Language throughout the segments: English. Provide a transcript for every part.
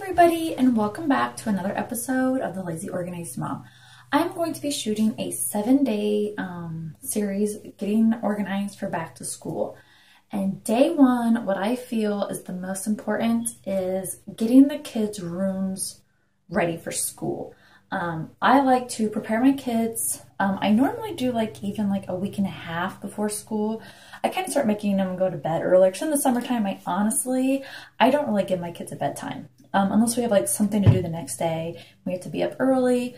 everybody, and welcome back to another episode of The Lazy Organized Mom. I'm going to be shooting a 7-day series getting organized for back to school. And day one, what I feel is the most important is getting the kids' rooms ready for school. I like to prepare my kids. I normally do even a week and a half before school. I kind of start making them go to bed earlier because in the summertime, I don't really give my kids a bedtime. Unless we have something to do the next day. We have to be up early.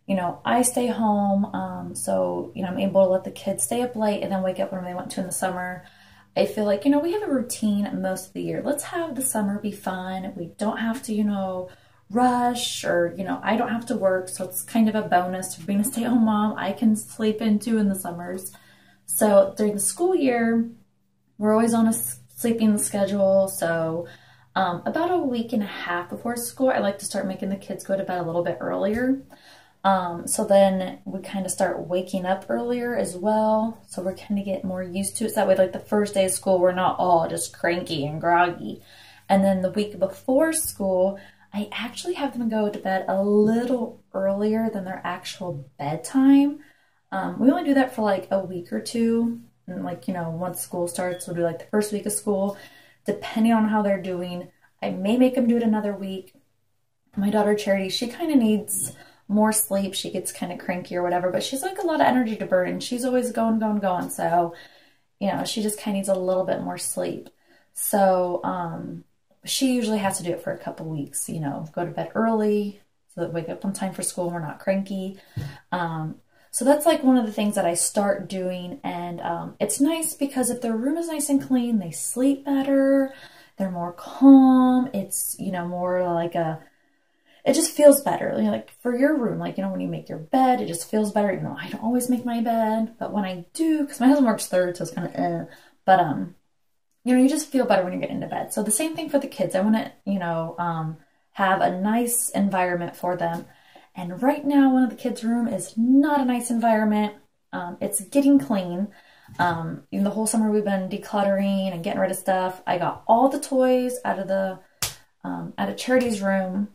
I stay home. So, I'm able to let the kids stay up late and then wake up when they want to in the summer. I feel like, we have a routine most of the year. Let's have the summer be fun. We don't have to, rush or, I don't have to work. So it's kind of a bonus for being a stay-at-home mom. I can sleep in too in the summers. So during the school year, we're always on a sleeping schedule. So about a week and a half before school, I like to start making the kids go to bed a little bit earlier. So then we kind of start waking up earlier as well. So we're kind of get more used to it. So that way, the first day of school, we're not all just cranky and groggy. And then the week before school, I actually have them go to bed a little earlier than their actual bedtime. We only do that for a week or two. And once school starts, we'll do the first week of school. Depending on how they're doing, I may make them do it another week. My daughter Charity, she kind of needs more sleep. She gets kind of cranky or whatever, but she's a lot of energy to burn. She's always going. So, she just kind of needs a little bit more sleep. So, she usually has to do it for a couple weeks, go to bed early so that we wake up on time for school and we're not cranky. So that's one of the things that I start doing. And it's nice because if their room is nice and clean, they sleep better. They're more calm. It's, more it just feels better. For your room, when you make your bed, it just feels better. I don't always make my bed, but when I do, because my husband works third, so it's kind of, but, you just feel better when you get into bed. So the same thing for the kids. I want to, have a nice environment for them. And right now, one of the kids' room is not a nice environment. It's getting clean. In the whole summer, we've been decluttering and getting rid of stuff. I got all the toys out of Charity's room,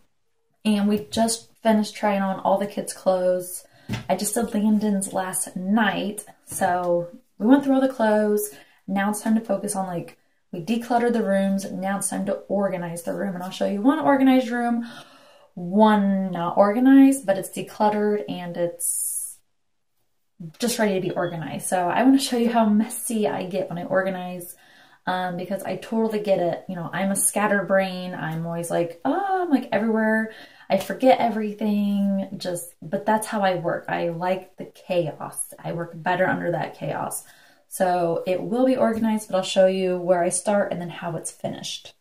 and we just finished trying on all the kids' clothes. I just did Landon's last night, so we went through all the clothes. Now it's time to focus on we decluttered the rooms. Now it's time to organize the room, and I'll show you one organized room. One not organized, but it's decluttered and it's just ready to be organized. So I want to show you how messy I get when I organize, because I totally get it. I'm a scatterbrain. I'm always I'm everywhere. I forget everything, but that's how I work. I like the chaos. I work better under that chaos. So it will be organized, but I'll show you where I start and then how it's finished.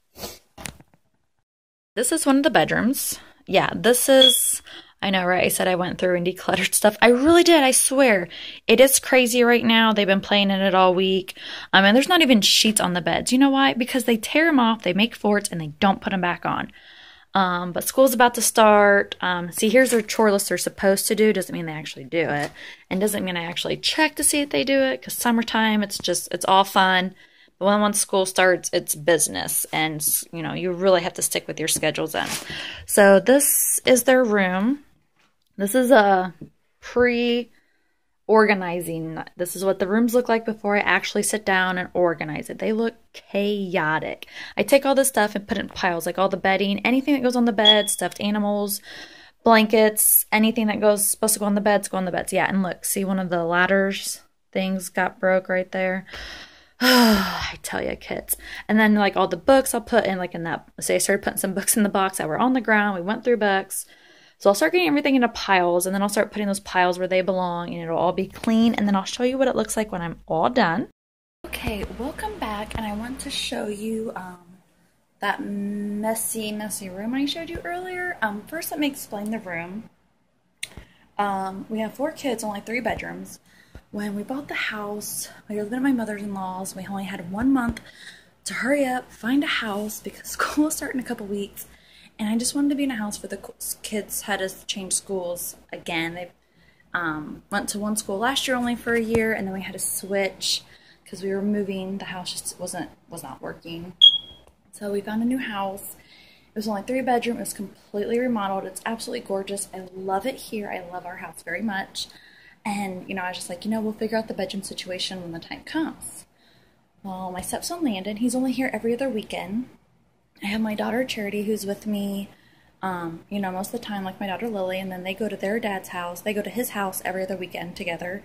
This is one of the bedrooms. Yeah, this is, I know, right? I said I went through and decluttered stuff. I really did, I swear. It is crazy right now. They've been playing in it all week. And there's not even sheets on the beds. You know why? Because they tear them off, they make forts, and they don't put them back on. But school's about to start. See, here's their chore list they're supposed to do. Doesn't mean they actually do it. And doesn't mean I actually check to see if they do it. Because summertime, it's all fun. But once school starts, it's business. And, you really have to stick with your schedules then. So this is their room. This is a pre-organizing. This is what the rooms look like before I actually sit down and organize it. They look chaotic. I take all this stuff and put it in piles, all the bedding, anything that goes on the bed, stuffed animals, blankets, anything that goes supposed to go on the beds, go on the beds. Yeah, and look, see one of the ladders things got broke right there. I tell you, kids. And then all the books I'll put in in that. Say I started putting some books in the box that were on the ground. We went through books. So I'll start getting everything into piles, and then I'll start putting those piles where they belong, and it'll all be clean. And then I'll show you what it looks like when I'm all done. Okay, welcome back, and I want to show you that messy room I showed you earlier. First, let me explain the room. We have 4 kids, only 3 bedrooms. When we bought the house, we were living at my mother-in-law's. We only had 1 month to hurry up, find a house, because school is starting in a couple weeks. And I just wanted to be in a house where the kids had to change schools again. They went to one school last year only for a year, and then we had to switch because we were moving. The house just was not working. So we found a new house, It was only 3 bedroom. It was completely remodeled. It's absolutely gorgeous. I love it here. I love our house very much. And, I was just like, we'll figure out the bedroom situation when the time comes. Well, my stepson Landon, he's only here every other weekend. I have my daughter Charity who's with me, most of the time, like my daughter Lily, and then they go to their dad's house. They go to his house every other weekend together.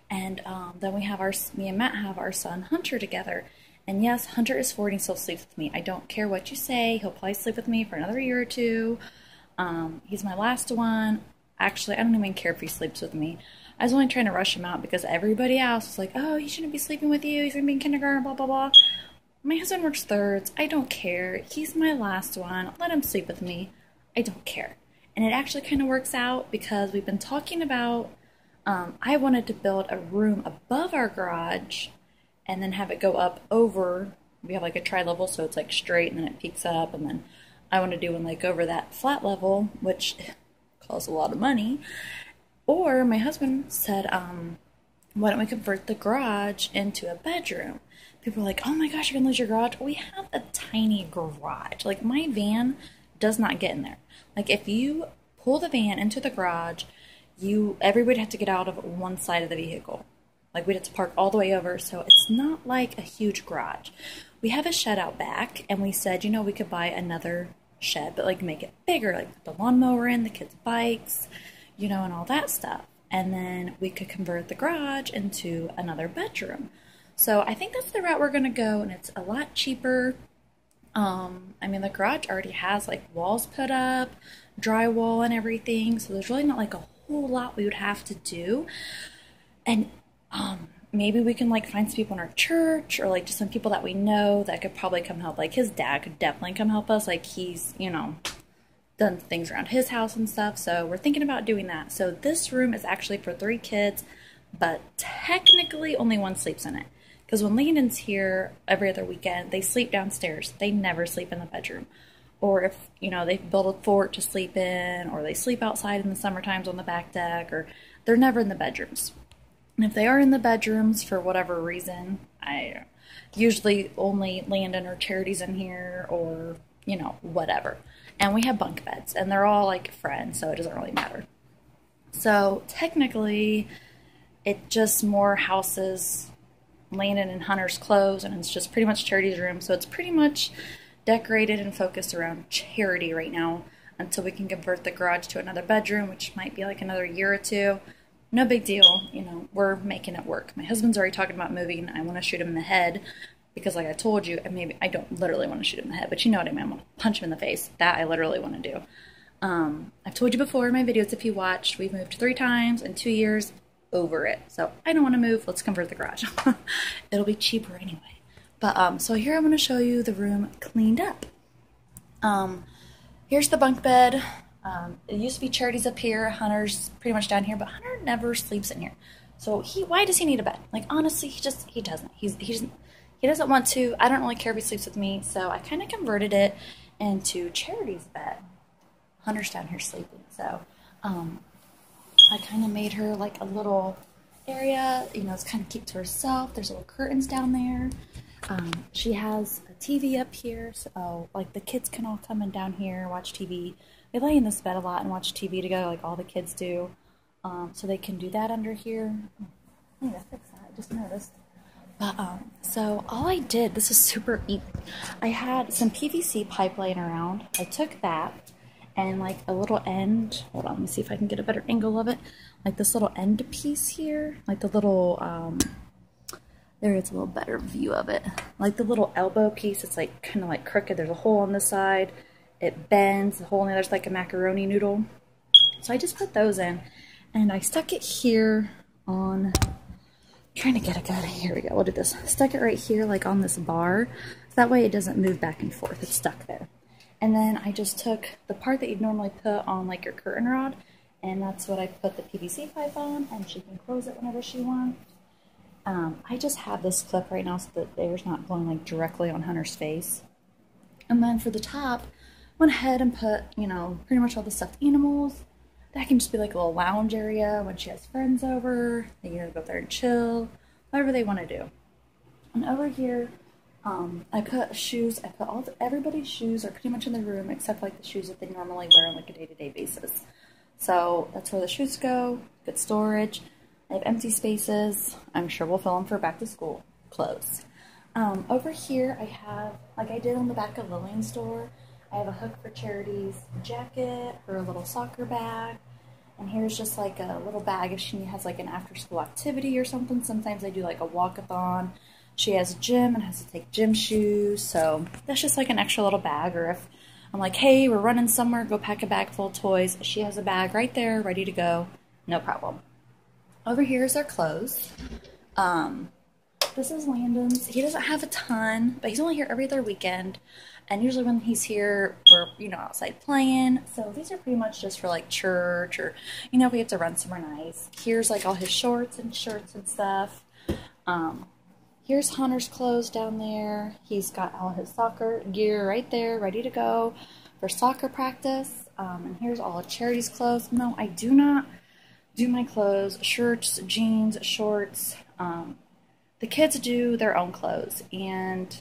And then me and Matt have our son Hunter together. And yes, Hunter is 4 and he still sleeps with me. I don't care what you say. He'll probably sleep with me for another year or two. He's my last one. Actually, I don't even care if he sleeps with me. I was only trying to rush him out because everybody else was like, oh, he shouldn't be sleeping with you. He's going to be in kindergarten, blah, blah, blah. My husband works thirds. I don't care. He's my last one. Let him sleep with me. I don't care. And it actually kind of works out because we've been talking about, I wanted to build a room above our garage and then have it go up over. We have like a tri-level, so it's like straight and then it peaks up. And then I want to do one like over that flat level, which costs a lot of money. Or my husband said, why don't we convert the garage into a bedroom? People are like, oh my gosh, you're gonna lose your garage. We have a tiny garage. Like my van does not get in there. Like if you pull the van into the garage, everybody had to get out of one side of the vehicle. Like we'd have to park all the way over. So it's not like a huge garage. We have a shed out back and we said, we could buy another shed, but like make it bigger, like put the lawnmower in, the kids' bikes, and all that stuff. And then we could convert the garage into another bedroom. So I think that's the route we're going to go, and it's a lot cheaper. The garage already has like walls put up, drywall and everything. So there's really not like a whole lot we would have to do. And maybe we can like find some people in our church or like just some people that we know that could probably come help. Like his dad could definitely come help us. Like he's, done things around his house and stuff. So we're thinking about doing that. So this room is actually for 3 kids, but technically only one sleeps in it. Because when Landon's here every other weekend, they sleep downstairs. They never sleep in the bedroom. Or if, they build a fort to sleep in, or they sleep outside in the summer times on the back deck, or they're never in the bedrooms. And if they are in the bedrooms for whatever reason, usually only Landon or Charity's in here, or, whatever. And we have bunk beds, and they're all like friends, so it doesn't really matter. So technically, it just more houses Landon and Hunter's clothes, and it's just pretty much Charity's room. So it's pretty much decorated and focused around Charity right now until we can convert the garage to another bedroom, which might be like another year or two. No big deal, we're making it work. My husband's already talking about moving. I want to shoot him in the head because like I told you, and maybe I don't literally want to shoot him in the head, but you know what I mean. I want to punch him in the face. That I literally want to do. I've told you before in my videos, if you watched, we've moved 3 times in 2 years. Over it. So I don't want to move. Let's convert the garage. It'll be cheaper anyway. But so here I'm going to show you the room cleaned up. Here's the bunk bed. It used to be Charity's up here. Hunter's pretty much down here, but Hunter never sleeps in here. So why does he need a bed? Like honestly, he doesn't. He doesn't want to. I don't really care if he sleeps with me. So I kind of converted it into Charity's bed. Hunter's down here sleeping. So I kind of made her like a little area, it's kind of keep to herself. There's little curtains down there. She has a TV up here, so like the kids can all come in down here, watch TV. They lay in this bed a lot and watch TV together like all the kids do. So they can do that under here. I need to fix that, I just noticed. But, so all I did, this is super easy. I had some PVC pipe laying around. I took that. And like a little end, hold on, let me see if I can get a better angle of it. Like this little end piece here, like the little, there is a little better view of it. Like the little elbow piece, it's like kind of like crooked. There's a hole on this side. It bends, the hole on the other's like a macaroni noodle. So I just put those in and I stuck it here on, trying to get it good. Here we go, we'll do this. Stuck it right here like on this bar. So that way it doesn't move back and forth, it's stuck there. And then I just took the part that you'd normally put on like your curtain rod, and that's what I put the PVC pipe on, and she can close it whenever she wants. I just have this clip right now so that the air's not blowing like directly on Hunter's face. And then for the top, went ahead and put, pretty much all the stuffed animals. That can just be like a little lounge area when she has friends over. They can go up there and chill, whatever they want to do. And over here, I put shoes, I put everybody's shoes are pretty much in the room except like the shoes that they normally wear on like a day-to-day basis. So that's where the shoes go, good storage. I have empty spaces. I'm sure we'll fill them for back to school clothes. Over here I have, like I did on the back of Lillian's store, I have a hook for Charity's jacket, her little soccer bag, and here's just like a little bag if she has like an after school activity or something. Sometimes I do like a walkathon. She has a gym and has to take gym shoes, so that's just like an extra little bag. Or if I'm like, hey, we're running somewhere, go pack a bag full of toys, she has a bag right there ready to go, no problem. Over here is our clothes. This is Landon's. He doesn't have a ton, but he's only here every other weekend. And usually when he's here, we're, you know, outside playing. So these are pretty much just for like church or, you know, if we have to run somewhere nice. Here's like all his shorts and shirts and stuff. Here's Hunter's clothes down there. He's got all his soccer gear right there, ready to go for soccer practice. And here's all of Charity's clothes. No, I do not do my clothes, shirts, jeans, shorts. The kids do their own clothes, and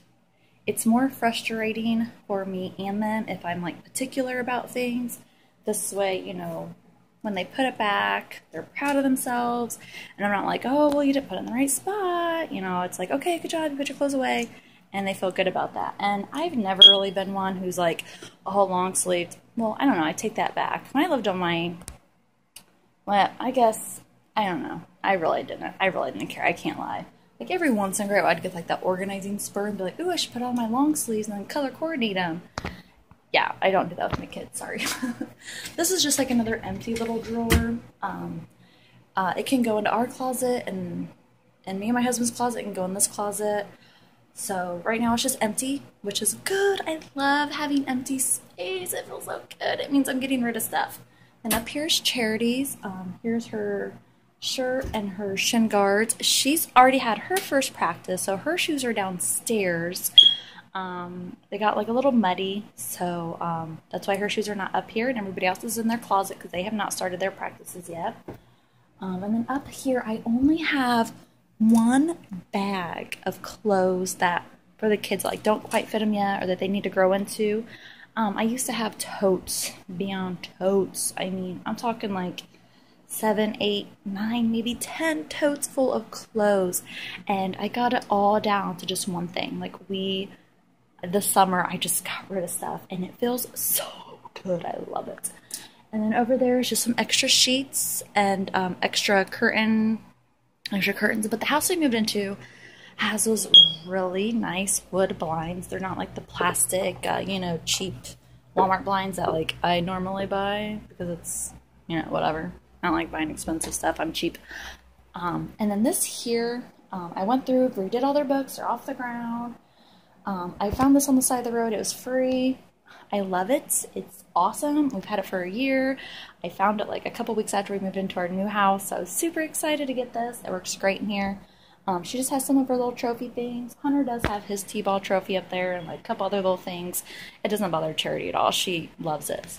it's more frustrating for me and them if I'm like particular about things. This way, you know, when they put it back, they're proud of themselves, and I'm not like, oh, well, you didn't put it in the right spot. You know, it's like, okay, good job, you put your clothes away, and they feel good about that. And I've never really been one who's like, all long-sleeved. Well, I don't know, I take that back. When I lived on my, well, I guess, I don't know. I really didn't care. I can't lie. Like every once in a while, I'd get like that organizing spur and be like, ooh, I should put on my long sleeves and then color coordinate them. Yeah, I don't do that with my kids, sorry. This is just like another empty little drawer. It can go into our closet, and me and my husband's closet can go in this closet. So right now it's just empty, which is good. I love having empty space. It feels so good. It means I'm getting rid of stuff. And up here's Charity's. Here's her shirt and her shin guards. She's already had her first practice, so her shoes are downstairs. They got like a little muddy, so that's why her shoes are not up here, and everybody else is in their closet because they have not started their practices yet. And then up here I only have one bag of clothes that for the kids like don't quite fit them yet or that they need to grow into. I used to have totes beyond totes. I mean, I'm talking like 7, 8, 9, maybe 10 totes full of clothes, and I got it all down to just one thing. Like this summer I just got rid of stuff, and it feels so good. I love it. And then over there is just some extra sheets and extra curtains. But the house we moved into has those really nice wood blinds. They're not like the plastic, you know, cheap Walmart blinds that like I normally buy because it's, you know, whatever. I don't like buying expensive stuff. I'm cheap. And then this here, I went through, redid all their books. They're off the ground. I found this on the side of the road. It was free. I love it. It's awesome. We've had it for a year. I found it like a couple weeks after we moved into our new house. So I was super excited to get this. It works great in here. She just has some of her little trophy things. Hunter does have his T-ball trophy up there and like a couple other little things. It doesn't bother Charity at all. She loves it.